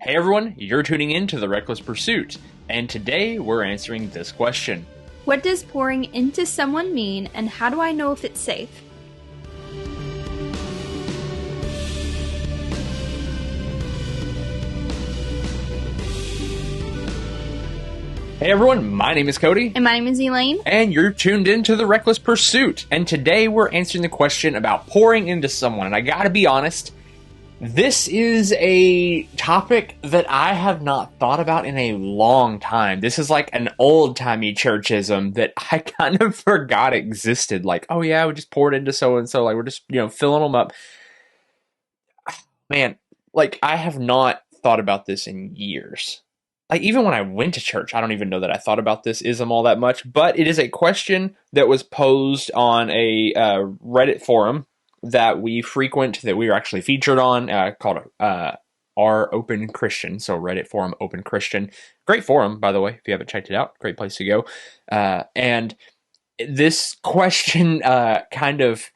Hey everyone, you're tuning in to The Reckless Pursuit, and today we're answering this question. What does pouring into someone mean, and how do I know if it's safe? Hey everyone, my name is Cody. And my name is Elaine. And you're tuned in to The Reckless Pursuit, and today we're answering the question about pouring into someone, and I gotta be honest, this is a topic that I have not thought about in a long time. This is like an old-timey churchism that I kind of forgot existed. Like, oh yeah, we just poured into so-and-so. Like, we're just, filling them up. Man, like, I have not thought about this in years. Like, even when I went to church, I don't even know that I thought about this ism all that much. But it is a question that was posed on a Reddit forum that we frequent, that we were actually featured on, called R Open Christian. So Reddit forum Open Christian. Great forum, by the way, if you haven't checked it out. Great place to go. And this question kind of,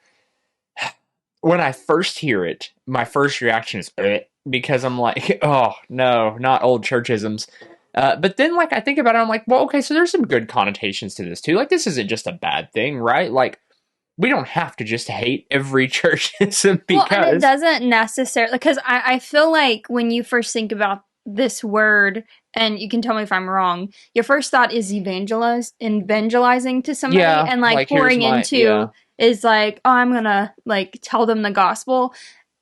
when I first hear it, my first reaction is, because I'm like, oh, no, not old churchisms. But then, like, I think about it, I'm like, well, okay, so there's some good connotations to this, too. Like, this isn't just a bad thing, right? Like, we don't have to just hate every churchism because... Well, and it doesn't necessarily... Because I feel like when you first think about this word, and you can tell me if I'm wrong, your first thought is evangelizing to somebody, and, like pouring into is like, oh, I'm gonna, like, tell them the gospel.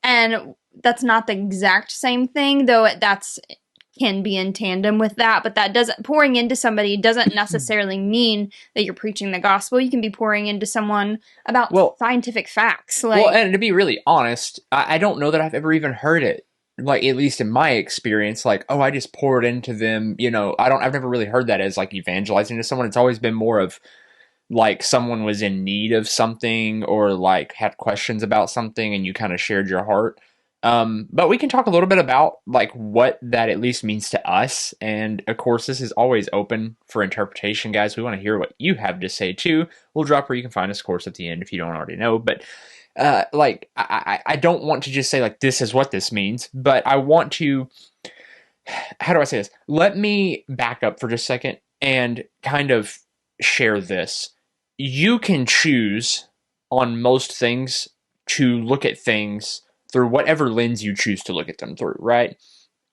And that's not the exact same thing, though that's... can be in tandem with that, but that doesn't, pouring into somebody doesn't necessarily mean that you're preaching the gospel. You can be pouring into someone about scientific facts. Like, well, and to be really honest, I don't know that I've ever even heard it, like, at least in my experience, like, oh, I just poured into them, I've never really heard that as, like, evangelizing to someone. It's always been more of, like, someone was in need of something or, like, had questions about something and you kind of shared your heart. But we can talk a little bit about, like, what that at least means to us. And of course, this is always open for interpretation, guys. We want to hear what you have to say too. We'll drop where you can find us, of course, at the end if you don't already know. But, like, I don't want to just say, like, this is what this means, but I want to, how do I say this? Let me back up for just a second and kind of share this. You can choose on most things to look at things through whatever lens you choose to look at them through, right?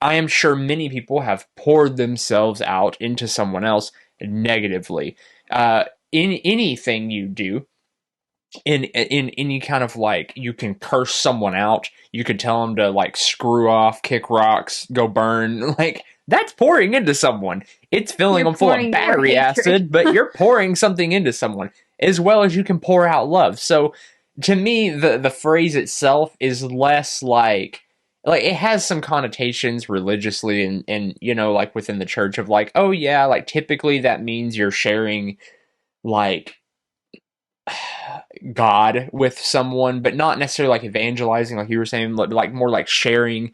I am sure many people have poured themselves out into someone else negatively. In anything you do, in any kind of, like, you can curse someone out, you can tell them to, like, screw off, kick rocks, go burn, like, that's pouring into someone. It's filling them full of battery acid, but you're pouring something into someone, as well as you can pour out love. So, to me, the phrase itself is less like it has some connotations religiously and like within the church of, like, oh yeah, like, typically that means you're sharing, like, God with someone, but not necessarily like evangelizing, like you were saying, like more like sharing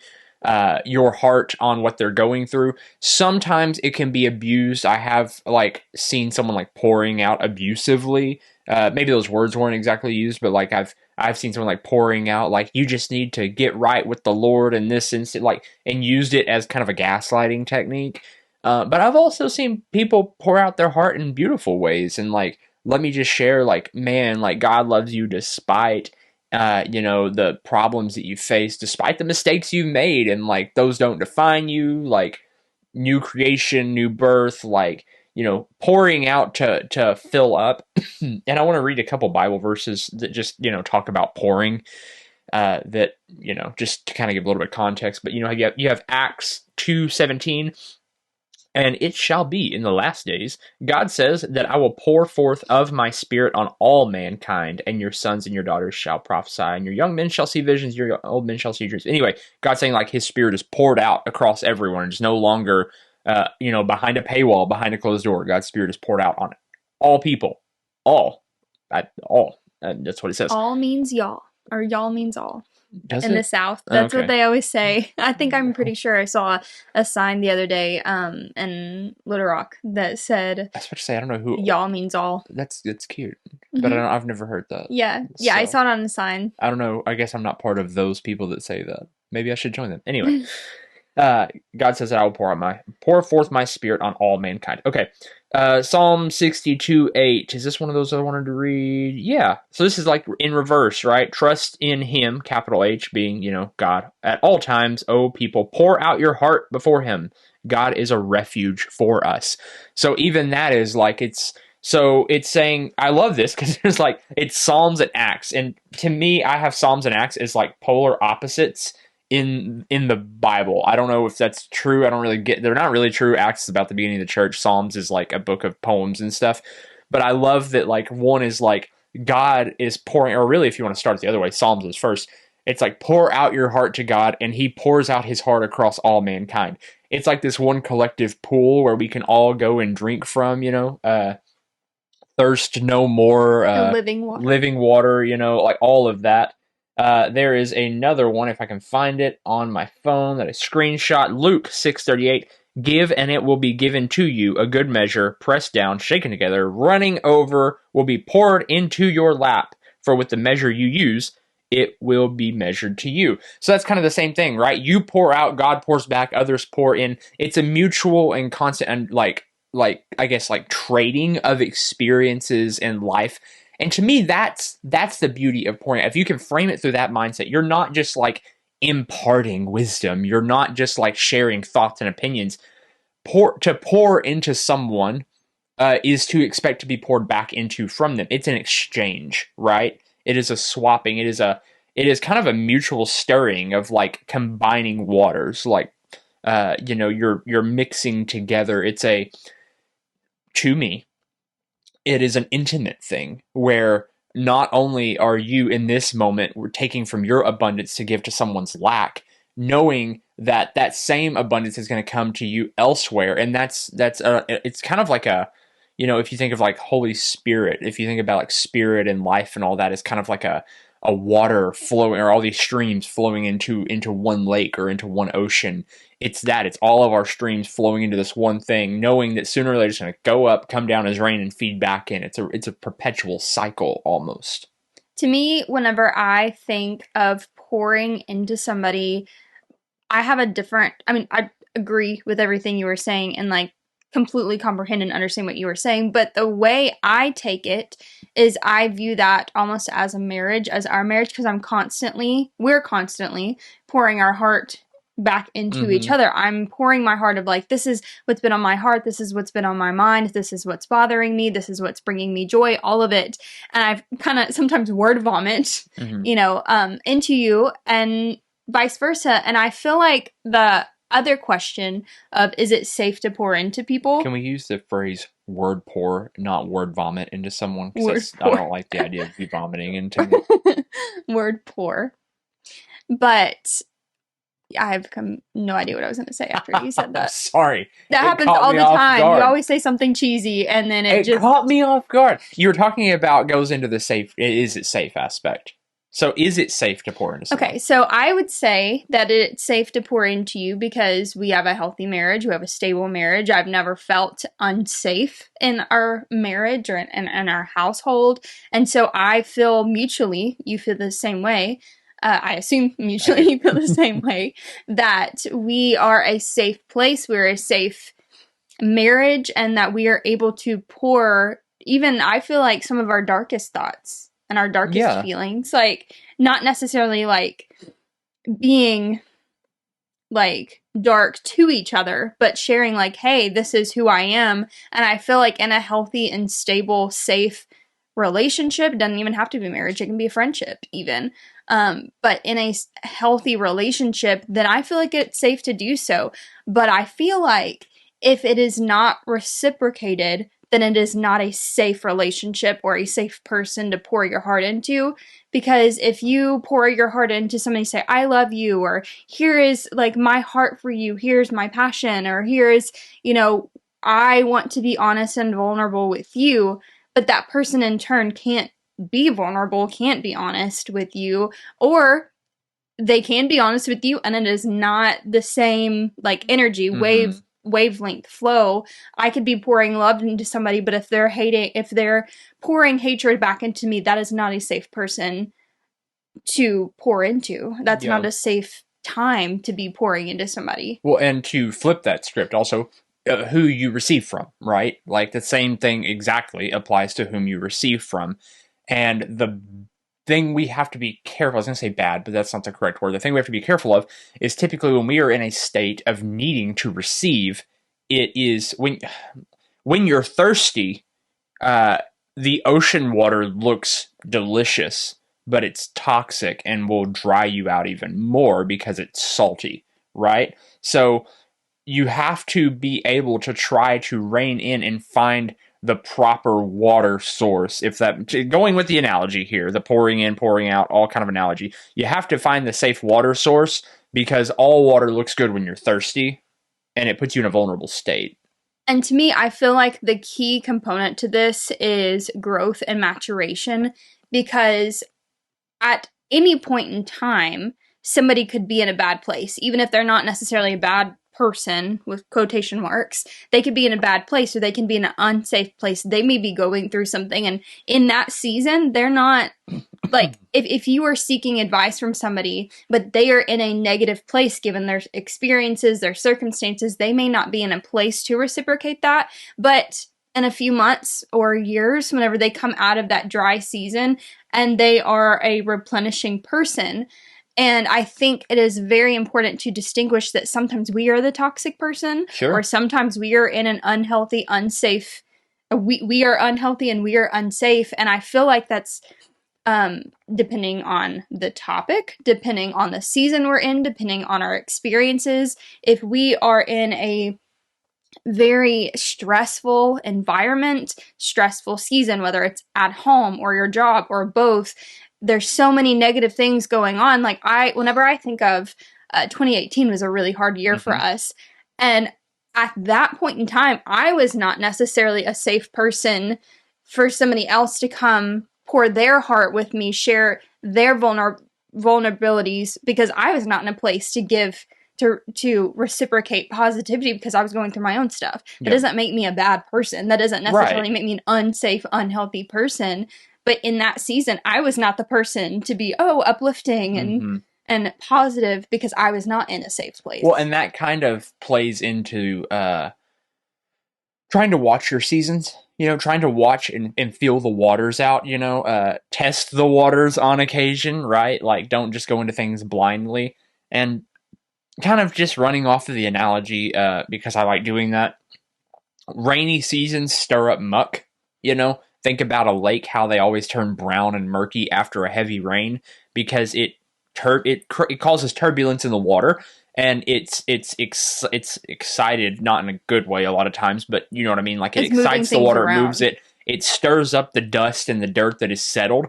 your heart on what they're going through. Sometimes it can be abused. I have, like, seen someone, like, pouring out abusively. Maybe those words weren't exactly used, but, like, I've seen someone, like, pouring out, like, you just need to get right with the Lord in this instant, like, and used it as kind of a gaslighting technique. But I've also seen people pour out their heart in beautiful ways, and, like, let me just share, like, man, like, God loves you despite the problems that you face, despite the mistakes you've made, and, like, those don't define you, like, new creation, new birth, like, pouring out to fill up. And I want to read a couple Bible verses that just, talk about pouring, that, just to kind of give a little bit of context, but, you have Acts 2:17, and it shall be in the last days, God says, that I will pour forth of my spirit on all mankind, and your sons and your daughters shall prophesy, and your young men shall see visions, your old men shall see dreams. Anyway, God's saying, like, his spirit is poured out across everyone. It's no longer, behind a paywall, behind a closed door. God's spirit is poured out on all people. All. That's what it says. All means y'all, or y'all means all. Does in it? the South. That's Okay. what they always say. I'm pretty sure I saw a sign the other day in Little Rock that said, I was about to say, I don't know who. y'all means all. That's cute. But I've never heard that. Yeah. Yeah, I So, saw it on the sign. I don't know. I guess I'm not part of those people that say that. Maybe I should join them. Anyway. God says that I will pour forth my spirit on all mankind. Okay. Psalm 62:8. Is this one of those I wanted to read? Yeah. So this is like in reverse, right? Trust in him, capital H being, God. At all times, O people, pour out your heart before him. God is a refuge for us. So even that is like, so it's saying, I love this because there's like, it's Psalms and Acts. And to me, I have Psalms and Acts as like polar opposites in the Bible. I don't know if that's true. I don't really get, they're not really true. Acts is about the beginning of the church. Psalms is like a book of poems and stuff. But I love that like one is like God is pouring, or really if you want to start it the other way, Psalms is first. It's like pour out your heart to God and he pours out his heart across all mankind. It's like this one collective pool where we can all go and drink from, thirst no more, living water, like all of that. There is another one, if I can find it on my phone, that I screenshot. Luke 6:38. Give and it will be given to you, a good measure, pressed down, shaken together, running over, will be poured into your lap. For with the measure you use, it will be measured to you. So that's kind of the same thing, right? You pour out, God pours back, others pour in. It's a mutual and constant, and like I guess like trading of experiences in life. And to me, that's the beauty of pouring. If you can frame it through that mindset, you're not just like imparting wisdom. You're not just like sharing thoughts and opinions. To pour into someone is to expect to be poured back into from them. It's an exchange, right? It is a swapping. It is kind of a mutual stirring of like combining waters. Like, you're mixing together. To me, it is an intimate thing where not only are you in this moment, we're taking from your abundance to give to someone's lack, knowing that that same abundance is going to come to you elsewhere. And it's kind of like if you think of like Holy Spirit, if you think about like spirit and life and all that, is kind of like a water flowing, or all these streams flowing into one lake or into one ocean. It's all of our streams flowing into this one thing, knowing that sooner or later it's going to go up, come down as rain, and feed back in. It's a perpetual cycle almost. To me, whenever I think of pouring into somebody, I have I agree with everything you were saying and like completely comprehend and understand what you were saying. But the way I take it is I view that almost as as our marriage, because we're constantly pouring our heart back into each other. I'm pouring my heart of like, this is what's been on my heart. This is what's been on my mind. This is what's bothering me. This is what's bringing me joy, all of it. And I've kind of sometimes word vomit, into you and vice versa. And I feel like the other question of, is it safe to pour into people? Can we use the phrase word pour, not word vomit into someone? Because I don't like the idea of you vomiting into me. Word pour. But I have no idea what I was going to say after you said that. Sorry. That happens all the time. Guard. You always say something cheesy and then it just caught me off guard. You were talking about goes into the safe, is it safe aspect. So is it safe to pour into someone? Okay, so I would say that it's safe to pour into you because we have a healthy marriage. We have a stable marriage. I've never felt unsafe in our marriage or in our household. And so I feel mutually, you feel the same way. I assume mutually you feel the same way, that we are a safe place. We're a safe marriage, and that we are able to pour even, I feel like, some of our darkest thoughts and our darkest feelings, like not necessarily like being like dark to each other, but sharing like, hey, this is who I am. And I feel like in a healthy and stable, safe relationship, it doesn't even have to be marriage, it can be a friendship even. But in a healthy relationship, then I feel like it's safe to do so. But I feel like if it is not reciprocated, then it is not a safe relationship or a safe person to pour your heart into. Because if you pour your heart into somebody, say, I love you, or here is like my heart for you, here's my passion, or here is, I want to be honest and vulnerable with you, but that person in turn can't be vulnerable, can't be honest with you, or they can be honest with you and it is not the same like energy, wavelength flow. I could be pouring love into somebody, but if they're pouring hatred back into me, that is not a safe person to pour into. That's not a safe time to be pouring into somebody. Well, and to flip that script also, who you receive from, right? Like the same thing exactly applies to whom you receive from. And the thing we have to be careful, I was going to say bad, but that's not the correct word. The thing we have to be careful of is typically when we are in a state of needing to receive, it is when you're thirsty, the ocean water looks delicious, but it's toxic and will dry you out even more because it's salty, right? So you have to be able to try to rein in and find the proper water source. If that, going with the analogy here, the pouring in, pouring out, all kind of analogy, you have to find the safe water source because all water looks good when you're thirsty and it puts you in a vulnerable state. And to me, I feel like the key component to this is growth and maturation, because at any point in time, somebody could be in a bad place, even if they're not necessarily a bad person with quotation marks. They could be in a bad place, or they can be in an unsafe place. They may be going through something, and in that season, they're not like, if you are seeking advice from somebody, but they are in a negative place given their experiences, their circumstances, they may not be in a place to reciprocate that. But in a few months or years, whenever they come out of that dry season and they are a replenishing person. And I think it is very important to distinguish that sometimes we are the toxic person, sure, or sometimes we are in an unhealthy, unsafe, we are unhealthy and we are unsafe. And I feel like that's depending on the topic, depending on the season we're in, depending on our experiences. If we are in a very stressful environment, stressful season, whether it's at home or your job or both, there's so many negative things going on. Like whenever I think of 2018 was a really hard year for us. And at that point in time, I was not necessarily a safe person for somebody else to come pour their heart with me, share their vulnerabilities, because I was not in a place to give, to reciprocate positivity, because I was going through my own stuff. That doesn't make me a bad person. That doesn't necessarily make me an unsafe, unhealthy person. But in that season, I was not the person to be, uplifting and positive, because I was not in a safe place. Well, and that kind of plays into trying to watch your seasons, trying to watch and feel the waters out, test the waters on occasion, right? Like, don't just go into things blindly. And kind of just running off of the analogy, because I like doing that. Rainy seasons stir up muck, Think about a lake, how they always turn brown and murky after a heavy rain, because it causes turbulence in the water. And it's excited, not in a good way a lot of times, but you know what I mean? Like, it excites the water, it moves it, it stirs up the dust and the dirt that is settled,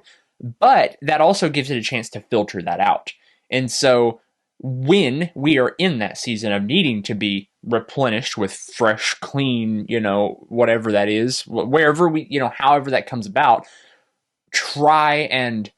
but that also gives it a chance to filter that out. And so when we are in that season of needing to be replenished with fresh, clean, whatever that is, wherever we, however that comes about, try and,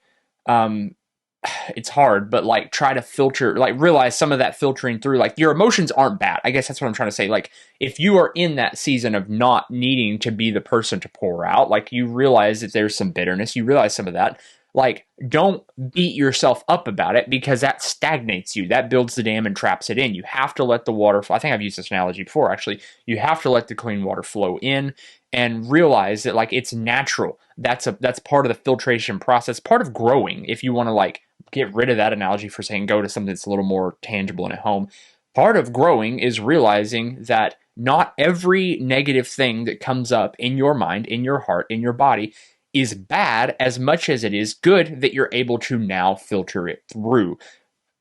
it's hard, but like try to filter, like realize some of that filtering through, like your emotions aren't bad. I guess that's what I'm trying to say. Like, if you are in that season of not needing to be the person to pour out, like you realize that there's some bitterness, you realize some of that, like, don't beat yourself up about it, because that stagnates you. That builds the dam and traps it in. You have to let the water flow. I think I've used this analogy before, actually. You have to let the clean water flow in and realize that, like, it's natural. That's part of the filtration process, part of growing. If you want to, like, get rid of that analogy for saying go to something that's a little more tangible and at home. Part of growing is realizing that not every negative thing that comes up in your mind, in your heart, in your body is bad as much as it is good that you're able to now filter it through.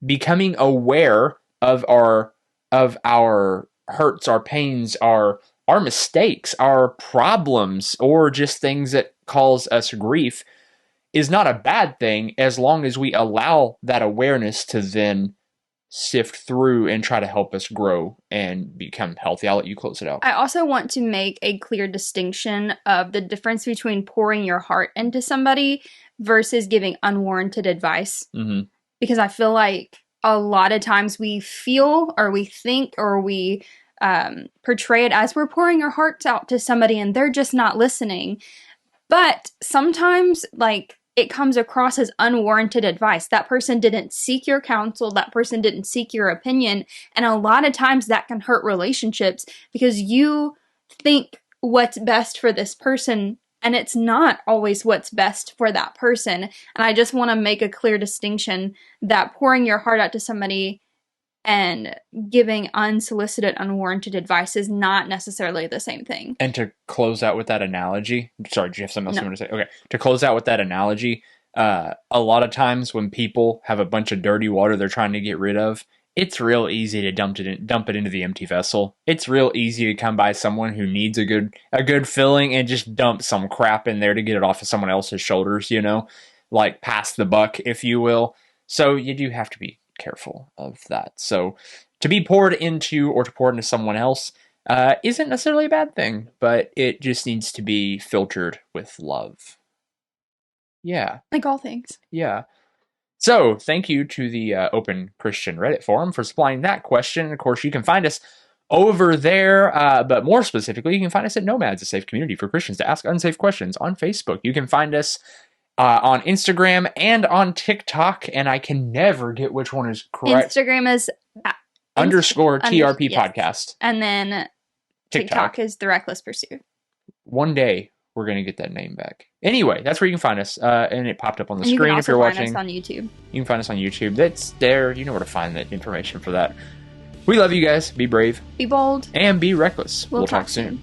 Becoming aware of our hurts, our pains, our mistakes, our problems, or just things that cause us grief is not a bad thing, as long as we allow that awareness to then sift through and try to help us grow and become healthy. I'll let you close it out. I also want to make a clear distinction of the difference between pouring your heart into somebody versus giving unwarranted advice. Because I feel like a lot of times we feel or we think or we portray it as we're pouring our hearts out to somebody and they're just not listening. But sometimes, like, it comes across as unwarranted advice. That person didn't seek your counsel. That person didn't seek your opinion. And a lot of times that can hurt relationships because you think what's best for this person, and it's not always what's best for that person. And I just want to make a clear distinction that pouring your heart out to somebody and giving unsolicited, unwarranted advice is not necessarily the same thing. And to close out with that analogy, sorry, do you have something else you want to say? Okay, to close out with that analogy, a lot of times when people have a bunch of dirty water they're trying to get rid of, it's real easy to dump it into the empty vessel. It's real easy to come by someone who needs a good filling and just dump some crap in there to get it off of someone else's shoulders, like pass the buck, if you will. So you do have to be careful of that. So to be poured into or to pour into someone else isn't necessarily a bad thing, but it just needs to be filtered with love. Yeah. Like all things. Yeah. So thank you to the Open Christian Reddit forum for supplying that question. Of course, you can find us over there, but more specifically, you can find us at NOMADS, a safe community for Christians to ask unsafe questions on Facebook. You can find us on Instagram and on TikTok, and I can never get which one is correct. Instagram is _TRP podcast. Yes. And then TikTok is The Reckless Pursuit. One day, we're going to get that name back. Anyway, that's where you can find us, and it popped up on the screen if you're watching. You can find us on YouTube. You can find us on YouTube. That's there. You know where to find that information for that. We love you guys. Be brave. Be bold. And be reckless. We'll talk soon.